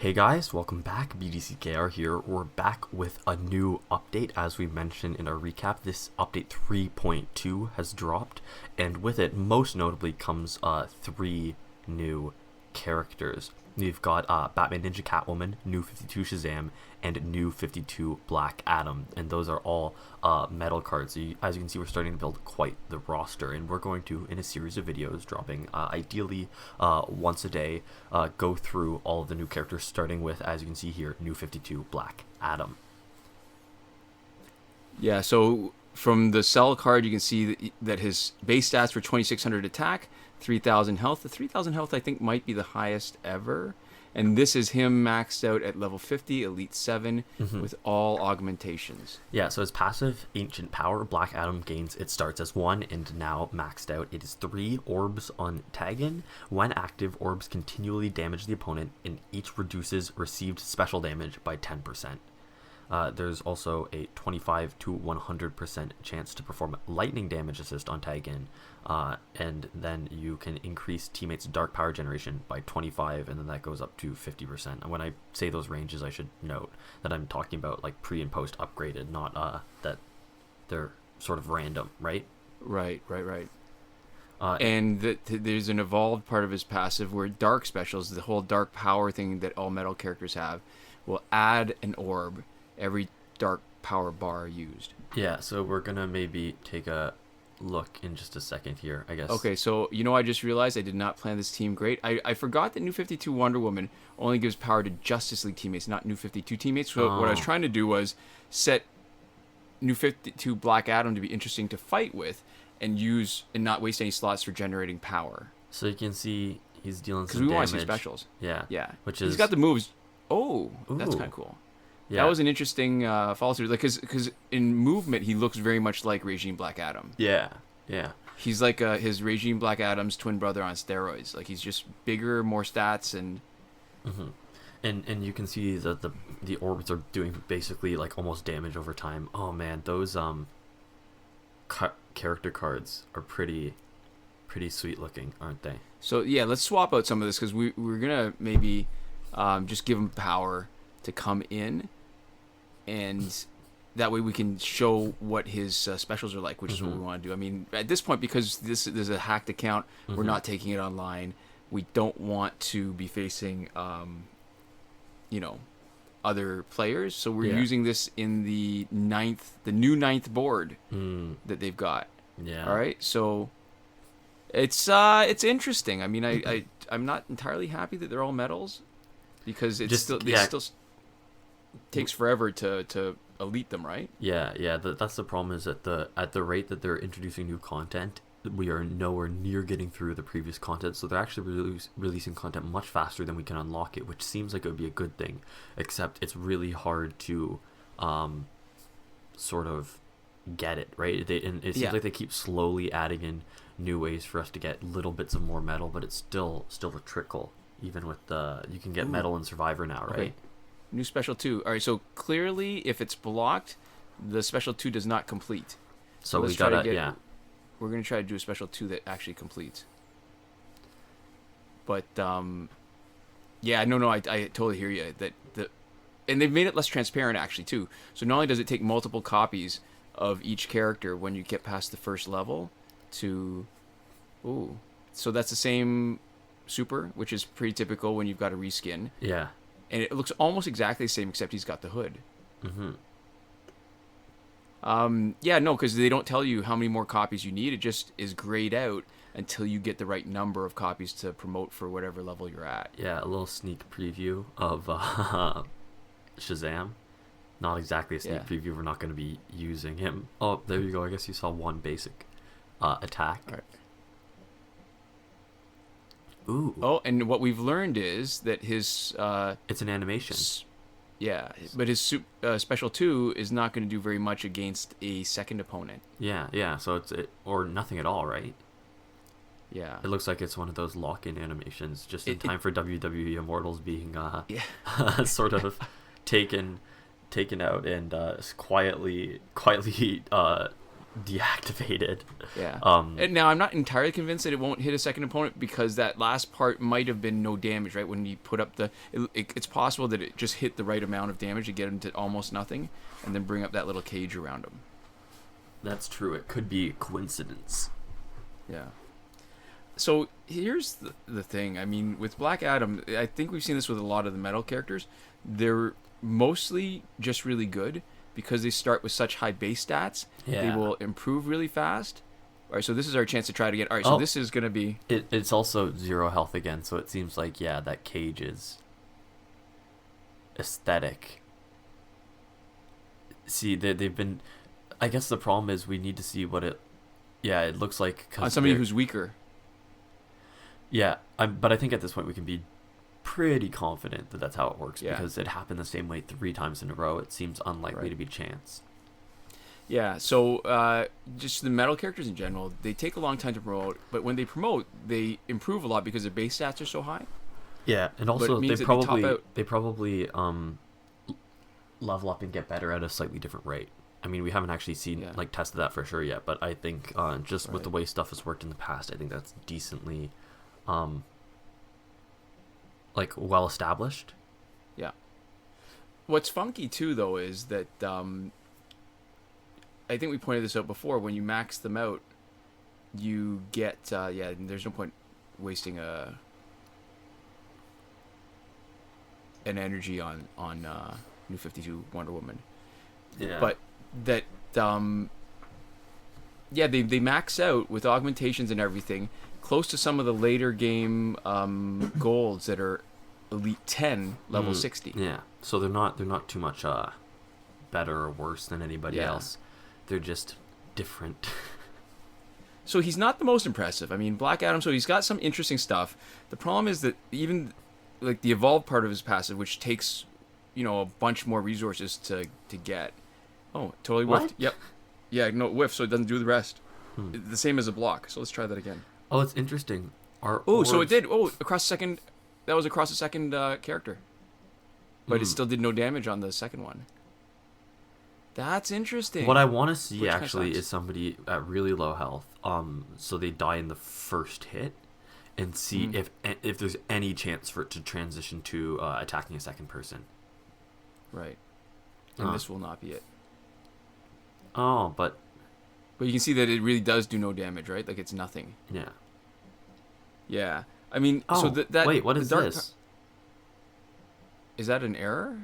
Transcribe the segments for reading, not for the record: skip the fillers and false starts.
Hey guys, welcome back. BDCKR here. We're back with a new update. As we mentioned in our recap, this update 3.2 has dropped, and with it, most notably, comes three new characters. We've got Batman Ninja Catwoman, New 52 Shazam, and New 52 Black Adam, and those are all metal cards. So as you can see, we're starting to build quite the roster, and we're going to, in a series of videos dropping ideally once a day, go through all of the new characters, starting with, as you can see here, New 52 Black Adam. Yeah, so from the cell card, you can see that his base stats for 2600 attack, 3000 health. The 3000 health, I think, might be the highest ever. And this is him maxed out at level 50, Elite 7, with all augmentations. Yeah, so his passive Ancient Power, Black Adam gains, it starts as 1 and now maxed out. It is 3 orbs on Taggin. When active, orbs continually damage the opponent and each reduces received special damage by 10%. There's also a 25 to 100% chance to perform lightning damage assist on Taggin, and then you can increase teammates' dark power generation by 25, and then that goes up to 50%. And when I say those ranges, I should note that I'm talking about like pre and post upgraded, not that they're sort of random, right? Right. And there's an evolved part of his passive where dark specials, the whole dark power thing that all metal characters have, will add an orb every dark power bar used. Yeah, so we're gonna maybe take a look in just a second here, I guess. Okay, so I just realized I did not plan this team great. I forgot that New 52 Wonder Woman only gives power to Justice League teammates, not New 52 teammates. So what I was trying to do was set New 52 Black Adam to be interesting to fight with and not waste any slots for generating power. So you can see he's dealing some damage. Because we want to see specials. Yeah. Which is... He's got the moves. Oh, Ooh. That's kind of cool. Yeah. That was an interesting follow through, like, because in movement he looks very much like Regime Black Adam. Yeah. He's like his Regime Black Adam's twin brother on steroids. Like, he's just bigger, more stats, and and you can see that the orbs are doing basically like almost damage over time. Oh man, those character cards are pretty sweet looking, aren't they? So yeah, let's swap out some of this because we're gonna maybe just give him power to come in. And that way we can show what his specials are like, which is what we want to do. I mean, at this point, because this is a hacked account, we're not taking it online. We don't want to be facing, other players. So we're using this in the new ninth board that they've got. Yeah. All right. So it's interesting. I mean, I'm not entirely happy that they're all metals because it still takes forever to elite them, right? Yeah. That's the problem, is at the rate that they're introducing new content, we are nowhere near getting through the previous content. So they're actually releasing content much faster than we can unlock it, which seems like it would be a good thing, except it's really hard to sort of get it, right? And it seems like they keep slowly adding in new ways for us to get little bits of more metal, but it's still a trickle. Even with you can get metal in Survivor now, right? Okay. New special 2. All right, so clearly if it's blocked, the special 2 does not complete. So we gotta, we're going to try to do a special 2 that actually completes. But, no, I totally hear you. And they've made it less transparent, actually, too. So not only does it take multiple copies of each character when you get past the first level to... Ooh. So that's the same super, which is pretty typical when you've got a reskin. Yeah. And it looks almost exactly the same, except he's got the hood. Because they don't tell you how many more copies you need. It just is grayed out until you get the right number of copies to promote for whatever level you're at. Yeah, a little sneak preview of Shazam. Not exactly a sneak preview. We're not going to be using him. Oh, there you go. I guess you saw one basic attack. All right. Ooh. Oh, and what we've learned is that his... it's an animation. But his special 2 is not going to do very much against a second opponent. Yeah, so or nothing at all, right? Yeah. It looks like it's one of those lock-in animations, just in time for WWE Immortals being sort of taken out and quietly deactivated. Yeah. Um, And now I'm not entirely convinced that it won't hit a second opponent because that last part might have been no damage, right? When you put up it's possible that it just hit the right amount of damage to get him to almost nothing, and then bring up that little cage around him. That's true. It could be coincidence. Yeah. So here's the thing. I mean, with Black Adam, I think we've seen this with a lot of the metal characters. They're mostly just really good because they start with such high base stats. Yeah. They will improve really fast. All right, so this is our chance to try it again. All right, so this is going to be... It's also 0 health again, so it seems like, yeah, that cage is aesthetic. See, they've been... I guess the problem is we need to see what it... Yeah, it looks like... On somebody who's weaker. Yeah, but I think at this point we can be pretty confident that that's how it works, because it happened the same way 3 times in a row. It seems unlikely to be chance. Yeah, so just the metal characters in general, they take a long time to promote, but when they promote, they improve a lot because their base stats are so high. Yeah, and also they probably level up and get better at a slightly different rate. I mean, we haven't actually seen tested that for sure yet, but I think just with the way stuff has worked in the past, I think that's decently well established. Yeah. What's funky too, though, is that I think we pointed this out before. When you max them out, you get there's no point wasting an energy on New 52 Wonder Woman. Yeah. But that they max out with augmentations and everything close to some of the later game golds that are Elite 10 level 60. Yeah. So they're not too much better or worse than anybody else. They're just different. So he's not the most impressive. I mean, Black Adam, so he's got some interesting stuff. The problem is that even like the evolved part of his passive, which takes, a bunch more resources to get. Oh, totally whiffed. Yep. Yeah, no, whiff, so it doesn't do the rest. The same as a block. So let's try that again. Oh, it's interesting. So it did. Oh, across the second. That was across the second character. But it still did no damage on the second one. That's interesting. What I want to see actually is somebody at really low health, so they die in the first hit, and see if there's any chance for it to transition to attacking a second person. Right. And this will not be it. Oh, but you can see that it really does do no damage, right? Like it's nothing. Yeah. Yeah. I mean, so that wait, what is this? Is that an error?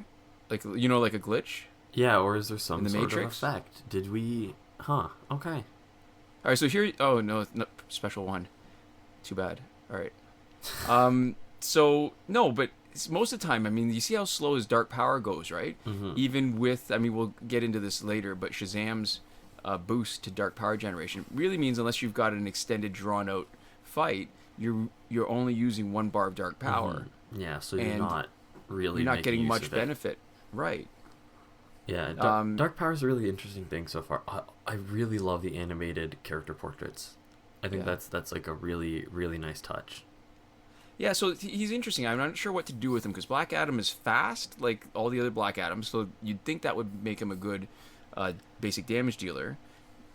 Like like a glitch? Yeah, or is there some the sort Matrix? of effect? Did we... Huh, okay. All right, so here... Oh, no, special one. Too bad. All right. So, no, but most of the time, I mean, you see how slow his dark power goes, right? Mm-hmm. Even with... I mean, we'll get into this later, but Shazam's boost to dark power generation really means unless you've got an extended, drawn-out fight, you're only using 1 bar of dark power. Mm-hmm. Yeah, so you're not really You're not getting use much of it. benefit. Right. Yeah, dark power is a really interesting thing so far. I really love the animated character portraits. I think that's like a really, really nice touch. Yeah, so he's interesting. I'm not sure what to do with him because Black Adam is fast, like all the other Black Adams. So you'd think that would make him a good basic damage dealer.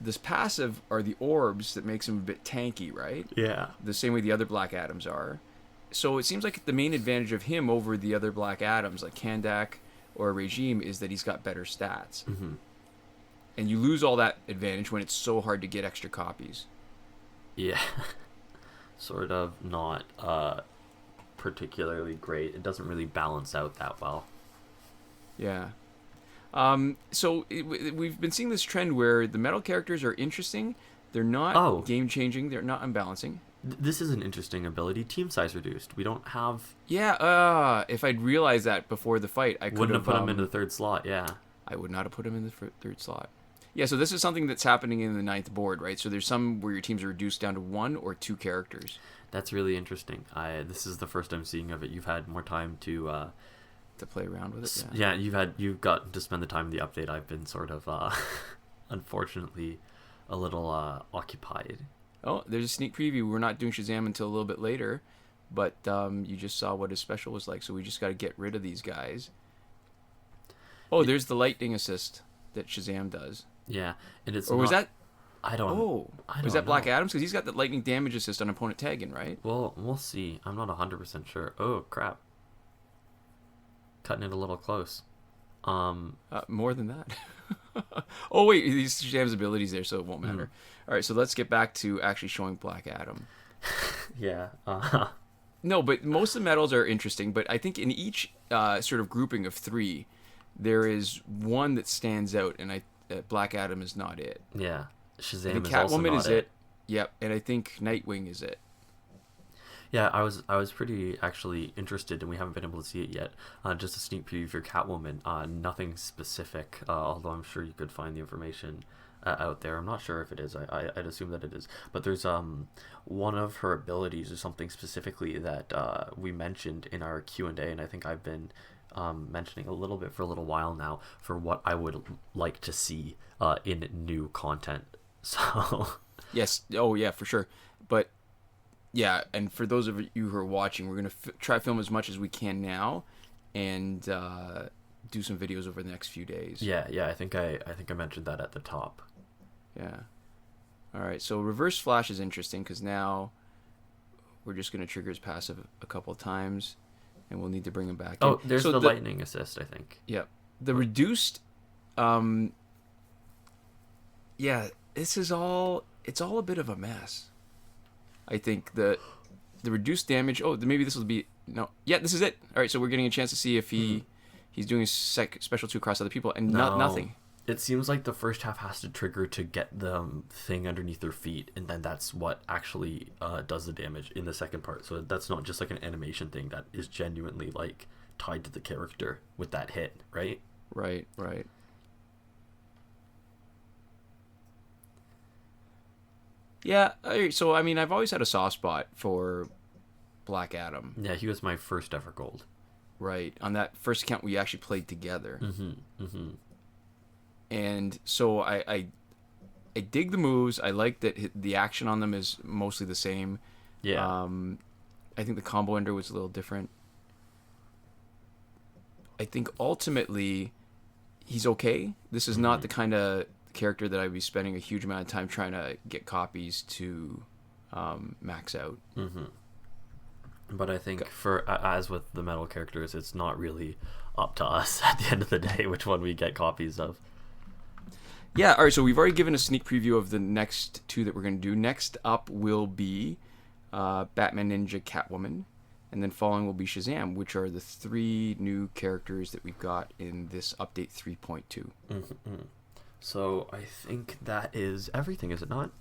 This passive are the orbs that makes him a bit tanky, right? Yeah. The same way the other Black Adams are. So it seems like the main advantage of him over the other Black Adams, like Kandak or Regime, is that he's got better stats. Mm-hmm. And you lose all that advantage when it's so hard to get extra copies. Yeah. Sort of not particularly great. It doesn't really balance out that well. Yeah. So we've been seeing this trend where the metal characters are interesting. They're not game-changing. They're not unbalancing. This is an interesting ability. Team size reduced. We don't have... Yeah, if I'd realized that before the fight, I wouldn't have put him in the third slot, yeah. I would not have put him in the third slot. Yeah, so this is something that's happening in the 9th board, right? So there's some where your teams are reduced down to 1 or 2 characters. That's really interesting. This is the first I'm seeing of it. You've had more time to play around with it, yeah. You've got to spend the time in the update. I've been sort of, unfortunately, a little occupied. Oh, there's a sneak preview. We're not doing Shazam until a little bit later, but you just saw what his special was like, so we just got to get rid of these guys. Oh, there's the lightning assist that Shazam does. Yeah, and it's or was that? I don't. Oh, I don't is that Black know. Adam's? Because he's got the lightning damage assist on opponent tagging, right? Well, we'll see. I'm not 100% sure. Oh crap! Cutting it a little close. More than that. Oh wait, these Shazam's abilities there, so it won't matter. All right, so let's get back to actually showing Black Adam. Yeah. No, but most of the medals are interesting. But I think in each sort of grouping of 3, there is one that stands out, and Black Adam is not it. Yeah. I Shazam think is also Catwoman not is it. Yep, and I think Nightwing is it. Yeah, I was pretty actually interested, and we haven't been able to see it yet. Just a sneak preview for Catwoman. Nothing specific, although I'm sure you could find the information out there. I'm not sure if it is. I'd assume that it is. But there's one of her abilities or something specifically that we mentioned in our Q&A, and I think I've been mentioning a little bit for a little while now for what I would like to see in new content. So Yes. Oh yeah, for sure. But yeah, and for those of you who are watching, we're gonna try to film as much as we can now, and do some videos over the next few days. yeah, I think I mentioned that at the top. Yeah. All right. So Reverse Flash is interesting because now we're just gonna trigger his passive a couple of times, and we'll need to bring him back. Oh, in. there's So the lightning assist, I think. Yeah. The reduced. Yeah. This is all. It's all a bit of a mess. I think the reduced damage. Oh, maybe this will be no. Yeah, this is it. All right, so we're getting a chance to see if he's doing special 2 across other people, and nothing. It seems like the first half has to trigger to get the thing underneath their feet, and then that's what actually does the damage in the second part. So that's not just like an animation thing. That is genuinely like tied to the character with that hit, right? Right. Yeah, so I mean, I've always had a soft spot for Black Adam. Yeah, he was my first ever gold. Right, on that first account we actually played together. And so I dig the moves. I like that the action on them is mostly the same. Yeah. I think the combo ender was a little different. I think ultimately he's okay. This is not the kind of character that I'd be spending a huge amount of time trying to get copies to max out. But I think as with the metal characters, it's not really up to us at the end of the day which one we get copies of. Yeah, all right, so we've already given a sneak preview of the next 2 that we're going to do. Next up will be Batman Ninja Catwoman, and then following will be Shazam, which are the 3 new characters that we've got in this update 3.2. So I think that is everything, is it not?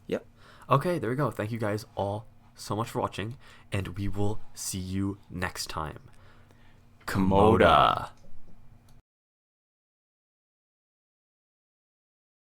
Yep. Okay, there we go. Thank you guys all so much for watching, and we will see you next time. Komoda.